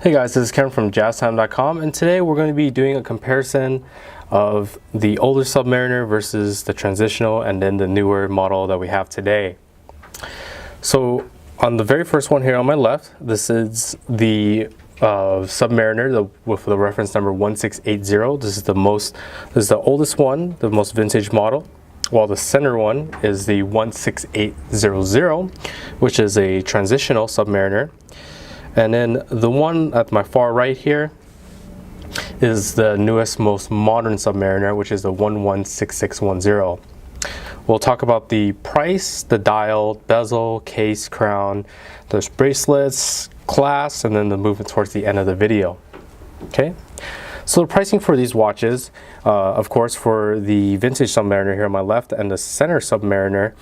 Hey guys, this is Kevin from JazTime.com, and today we're going to be doing a comparison of the older Submariner versus the transitional and then the newer model that we have today. So on the very first one here on my left, this is the Submariner with the reference number 1680. This is the oldest one, the most vintage model, while the center one is the 16800, which is a transitional Submariner. And then the one at my far right here is the newest, most modern Submariner, which is the 116610. We'll talk about the price, the dial, bezel, case, crown, there's bracelets, clasp, and then the movement towards the end of the video. Okay, so the pricing for these watches, of course, for the vintage Submariner here on my left and the center Submariner,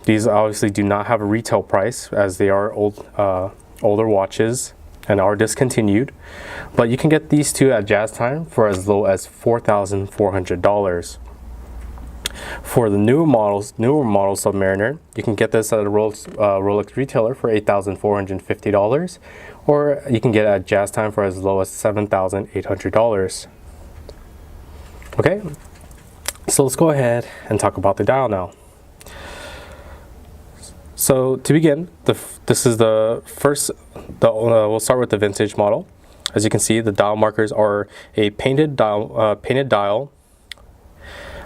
these obviously do not have a retail price as they are older watches and are discontinued, but you can get these two at JazTime for as low as $4,400. For the newer model Submariner, you can get this at a Rolex retailer for $8,450, or you can get it at JazTime for as low as $7,800. Okay, so let's go ahead and talk about the dial now. So to begin, this is the first. We'll start with the vintage model. As you can see, the dial markers are a painted dial,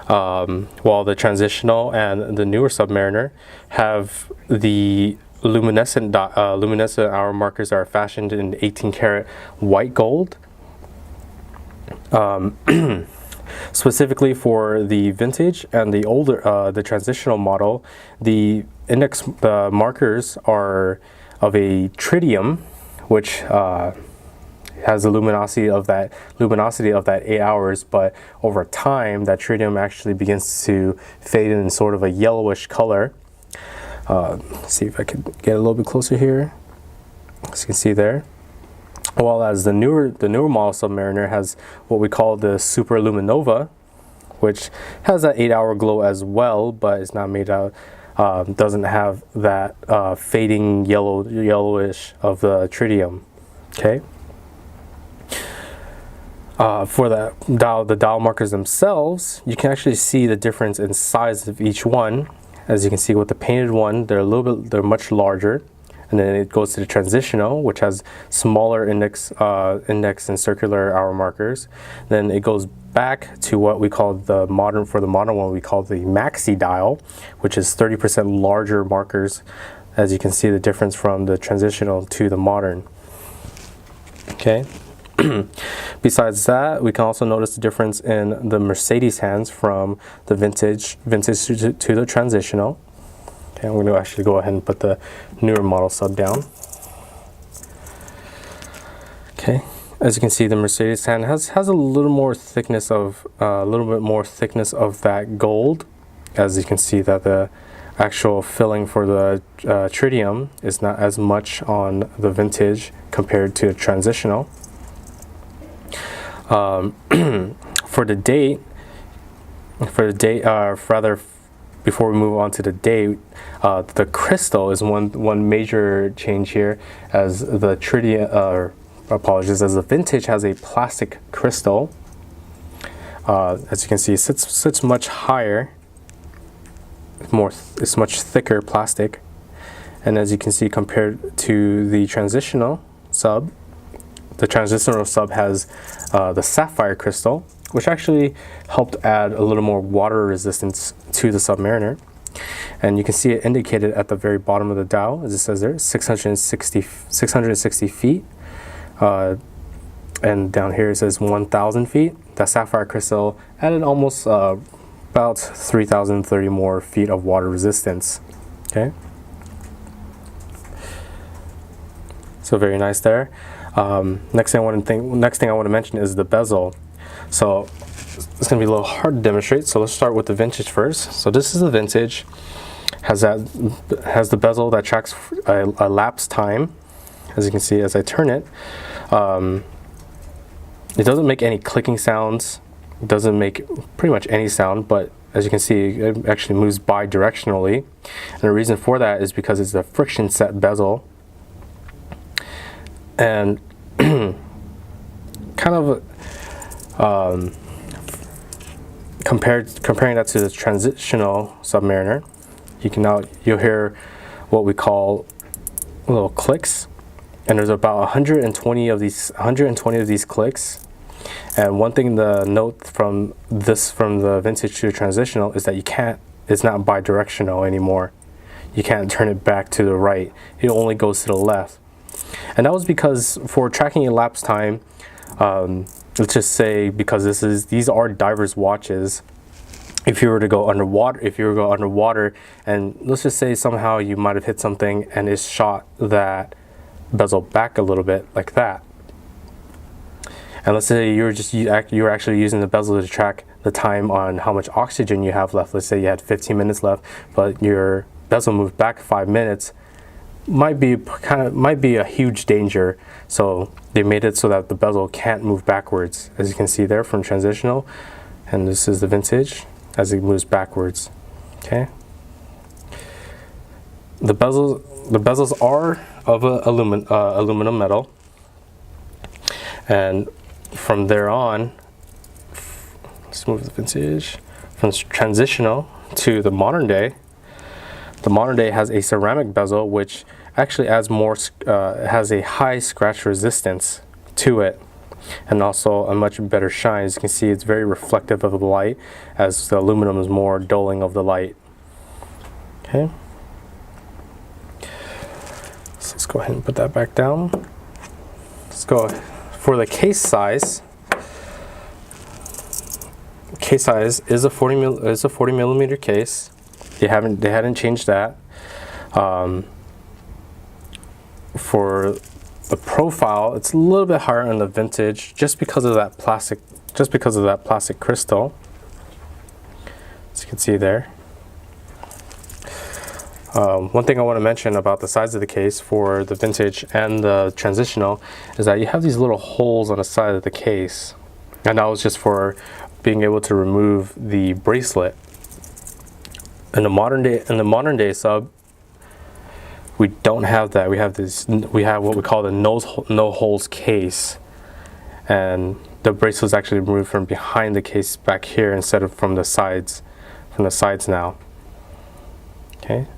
while the transitional and the newer Submariner have the luminescent hour markers that are fashioned in 18 karat white gold. Specifically for the vintage and the older, the transitional model, the index markers are of a tritium, which has the luminosity of that 8 hours, but over time that tritium actually begins to fade in sort of a yellowish color. Let's see if I can get a little bit closer here. As you can see there. While as the newer model Submariner has what we call the Super Luminova, which has that 8-hour glow as well, but it's not made out, doesn't have that fading yellowish of the tritium. Okay. For the dial markers themselves, you can actually see the difference in size of each one. As you can see with the painted one, they're much larger. And then it goes to the transitional, which has smaller index and circular hour markers. Then it goes back to what we call the modern one we call the maxi dial, which is 30% larger markers. As you can see the difference from the transitional to the modern. Okay. Besides that, we can also notice the difference in the Mercedes hands from the vintage to the transitional. Okay, I'm going to actually go ahead and put the newer model sub down. Okay, as you can see, the Mercedes hand has a little bit more thickness of that gold. As you can see that the actual filling for the tritium is not as much on the vintage compared to a transitional. Before we move on to the date, the crystal is one major change here, as the as the vintage has a plastic crystal. As you can see, it sits much higher. It's much thicker plastic, and as you can see, compared to the transitional sub, has the sapphire crystal, which actually helped add a little more water resistance to the Submariner. And you can see it indicated at the very bottom of the dial, as it says there, 660 feet. And down here it says 1,000 feet. That sapphire crystal added almost about 3,030 more feet of water resistance. Okay. So very nice there. Next thing I want to mention is the bezel. So it's going to be a little hard to demonstrate, so let's start with the vintage first. So this is the vintage, has the bezel that tracks a lapse time. As you can see, as I turn it, it doesn't make any clicking sounds, it doesn't make pretty much any sound, but as you can see, it actually moves bi-directionally. And the reason for that is because it's a friction set bezel. And kind of comparing that to the transitional Submariner, you'll hear what we call little clicks, and there's about 120 of these clicks. And one thing to note from the vintage to the transitional is that it's not bi-directional anymore. You can't turn it back to the right. It only goes to the left. And that was because for tracking elapsed time, let's just say, because these are divers watches, if you were to go underwater, and let's just say somehow you might have hit something and it shot that bezel back a little bit like that. And let's say you were actually using the bezel to track the time on how much oxygen you have left. Let's say you had 15 minutes left, but your bezel moved back 5 minutes. Might be a huge danger. So they made it so that the bezel can't move backwards, as you can see there from transitional, and this is the vintage as it moves backwards. Okay. The bezels are of aluminum metal, and from there on, let's move the vintage from transitional to the modern day. The modern day has a ceramic bezel, which actually adds more, has a high scratch resistance to it, and also a much better shine. As you can see, it's very reflective of the light, as the aluminum is more dulling of the light. Okay. So let's go ahead and put that back down. Let's go for the case size. Case size is a 40 millimeter case. They hadn't changed that. For the profile, it's a little bit higher on the vintage, just because of that plastic crystal, as you can see there. One thing I want to mention about the size of the case for the vintage and the transitional is that you have these little holes on the side of the case, and that was just for being able to remove the bracelet. In the modern day sub, we don't have that. We have what we call the no holes case, and the bracelet is actually removed from behind the case back here instead of from the sides now. Okay.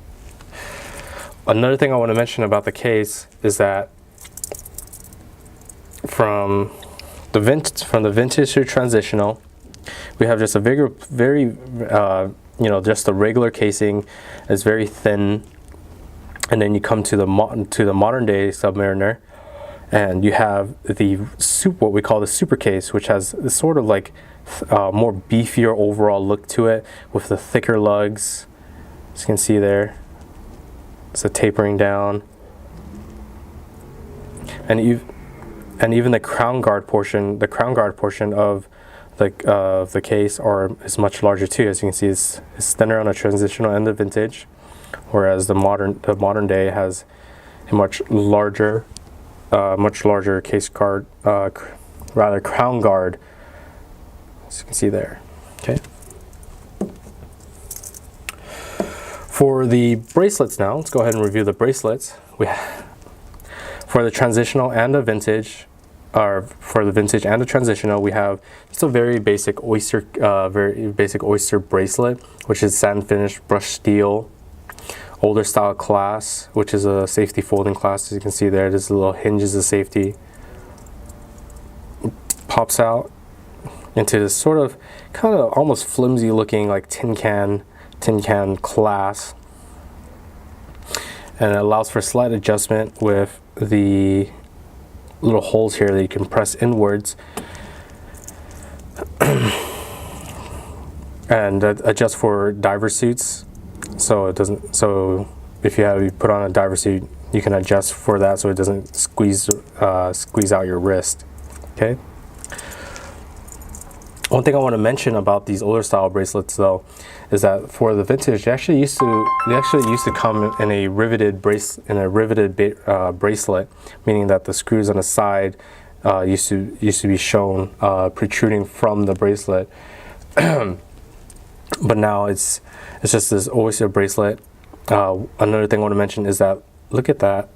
Another thing I want to mention about the case is that from the vintage to transitional, we have just a very just a regular casing. It's very thin, and then you come to the modern day Submariner, and you have what we call the super case, which has this sort of like more beefier overall look to it, with the thicker lugs, as you can see there. It's a tapering down, and even the crown guard portion of the case is much larger too. As you can see, it's thinner on the transitional and the vintage, whereas the modern day has a much larger case guard, rather crown guard, as you can see there. Okay. For the bracelets now, let's go ahead and review the bracelets. For the transitional and the vintage, or for the vintage and the transitional, we have just a very basic oyster bracelet, which is sand finished brushed steel, older style clasp, which is a safety folding clasp. As you can see there, there's a little hinges of safety. Pops out into this sort of kind of almost flimsy looking like tin can clasp, and it allows for slight adjustment with the little holes here that you can press inwards and adjust for diver suits. So if you put on a diver suit, you can adjust for that so it doesn't squeeze out your wrist. Okay. One thing I want to mention about these older style bracelets, though, is that for the vintage, they actually used to come in a riveted bracelet, meaning that the screws on the side used to be shown protruding from the bracelet. But now it's just this oyster bracelet. Another thing I want to mention is that, look at that.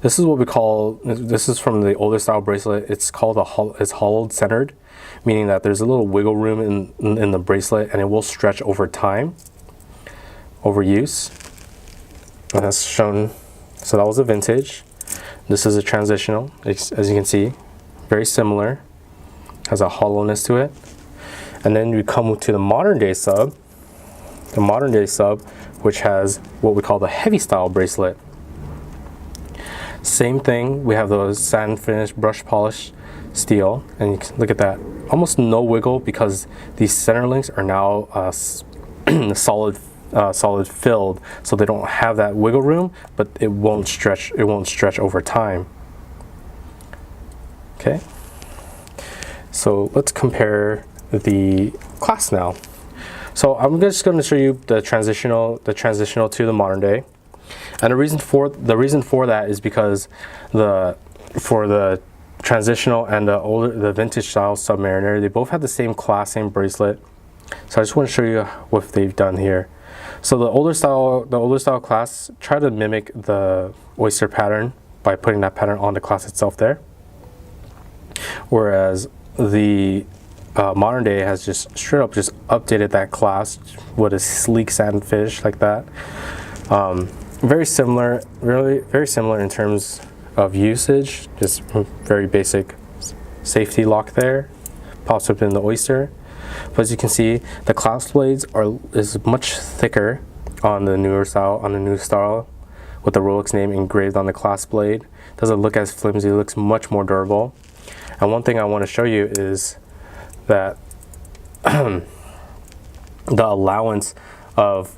this is what we call, this is from the older style bracelet. It's called it's hollowed centered, meaning that there's a little wiggle room in the bracelet, and it will stretch over time, over use. And that's shown. So that was a vintage. This is a transitional, as you can see, very similar, has a hollowness to it. And then we come to the modern day sub, which has what we call the heavy style bracelet. Same thing, we have those sand finish, brush polish steel, and you can look at that, almost no wiggle because these center links are now solid filled, so they don't have that wiggle room, but it won't stretch over time. Okay, so let's compare the clasp now. So I'm just going to show you the transitional to the modern day, and the reason for that is because for the transitional and the vintage style Submariner, they both have the same clasp, same bracelet. So I just want to show you what they've done here. So the older style clasps try to mimic the oyster pattern by putting that pattern on the clasp itself there, whereas the modern day has just straight up just updated that clasp with a sleek satin finish like that. Very similar, really very similar in terms of usage, just very basic safety lock there, pops up in the oyster. But as you can see, the clasp blades is much thicker on the new style with the Rolex name engraved on the clasp blade. Doesn't look as flimsy, it looks much more durable. And one thing I want to show you is that the allowance of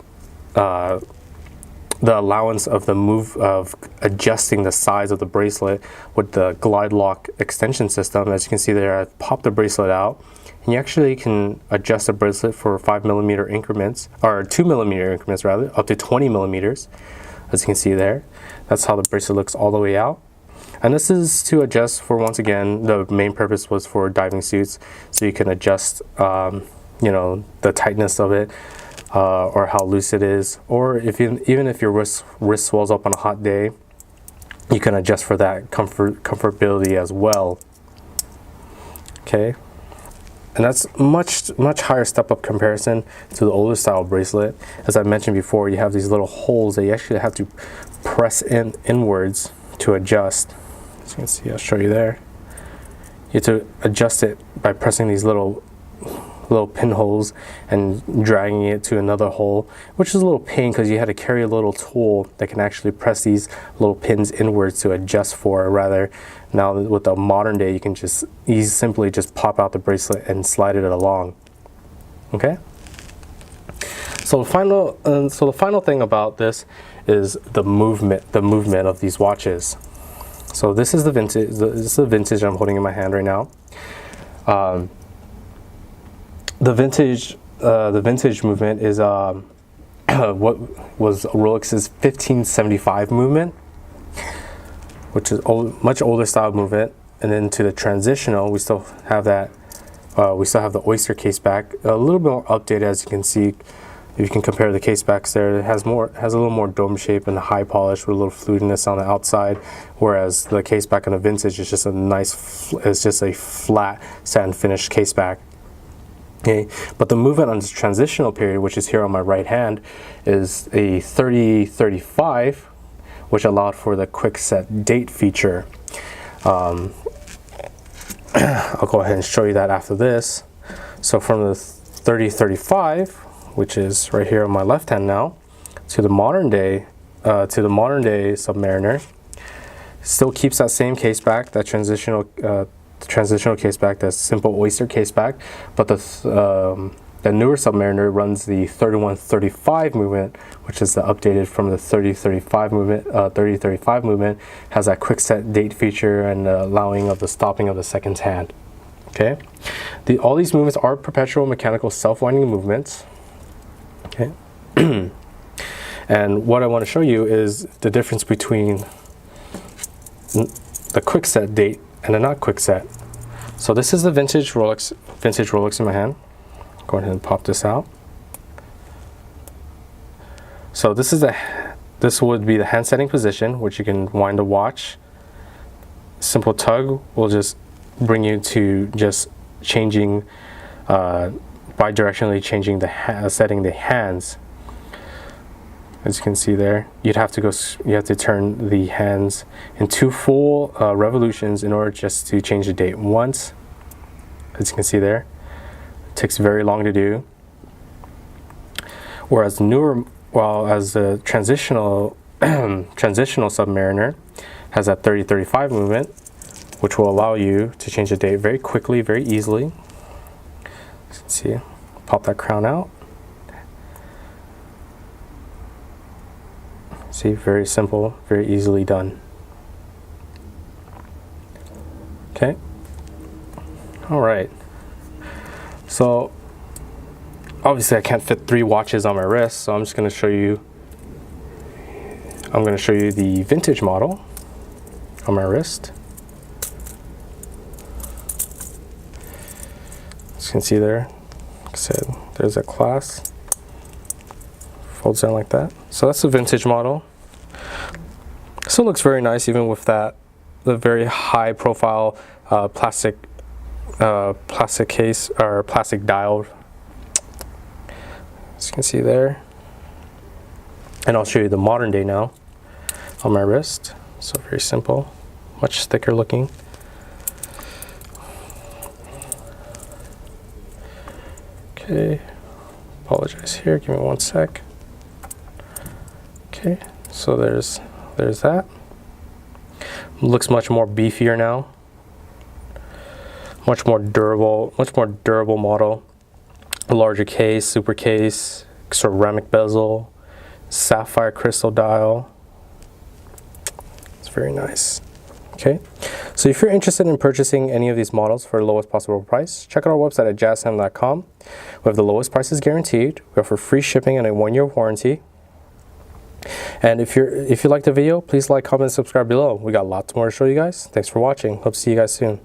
the move of adjusting the size of the bracelet with the glide lock extension system. As you can see there, I've popped the bracelet out, and you actually can adjust the bracelet for 5mm increments, or 2mm increments rather, up to 20 millimeters. As you can see there, that's how the bracelet looks all the way out. And this is to adjust for, once again, the main purpose was for diving suits, so you can adjust you know, the tightness of it, or how loose it is, or even if your wrist swells up on a hot day, you can adjust for that comfortability as well. Okay, and that's much higher step up comparison to the older style bracelet. As I mentioned before, you have these little holes that you actually have to press inwards to adjust. As you can see, I'll show you there. You have to adjust it by pressing these little pinholes and dragging it to another hole, which is a little pain because you had to carry a little tool that can actually press these little pins inwards to adjust for. Rather, now with the modern day, you can just simply just pop out the bracelet and slide it along. Okay. So the final thing about this is the movement of these watches. So this is the vintage. This is the vintage I'm holding in my hand right now. The vintage movement is what was Rolex's 1575 movement, which is much older style movement. And then to the transitional, we still have that. We still have the oyster case back, a little bit more updated, as you can see. If you can compare the case backs there, it has a little more dome shape and high polish with a little fluidness on the outside, whereas the case back on the vintage is just a flat satin finished case back. Okay, but the movement on this transitional period, which is here on my right hand, is a 3035, which allowed for the quick set date feature. I'll go ahead and show you that after this. So from the 3035, which is right here on my left hand now, to the modern day Submariner, still keeps that same case back, that transitional case back, that simple oyster case back, but the newer Submariner runs the 3135 movement, which is the updated from the 3035 movement. 3035 movement has that quick set date feature and allowing of the stopping of the second hand. Okay, all these movements are perpetual mechanical self-winding movements. Okay, and what I want to show you is the difference between the quick set date and a not quick set. So this is the vintage Rolex in my hand. Go ahead and pop this out. So this is the this would be the hand setting position, which you can wind the watch. Simple tug will just bring you to just changing, bidirectionally changing the setting the hands. As you can see there, you have to turn the hands in 2 full revolutions in order just to change the date once. As you can see there, it takes very long to do. Whereas the transitional Submariner has that 30-35 movement, which will allow you to change the date very quickly, very easily. As you can see, pop that crown out. See, very simple, very easily done. Okay. All right. So obviously I can't fit 3 watches on my wrist, so I'm just going to show you. I'm going to show you the vintage model on my wrist. As you can see there, like I said, there's a clasp. Folds down like that. So that's the vintage model. Still looks very nice even with the very high profile plastic case or plastic dial. As you can see there. And I'll show you the modern day now on my wrist. So very simple, much thicker looking. Okay, apologize here, give me 1 sec. Okay, so there's that. Looks much more beefier now. Much more durable model. A larger case, super case, ceramic bezel, sapphire crystal dial. It's very nice. Okay, so if you're interested in purchasing any of these models for the lowest possible price, check out our website at JazTime.com. We have the lowest prices guaranteed. We offer free shipping and a 1-year warranty. And if you liked the video, please like, comment, and subscribe below. We got lots more to show you guys. Thanks for watching. Hope to see you guys soon.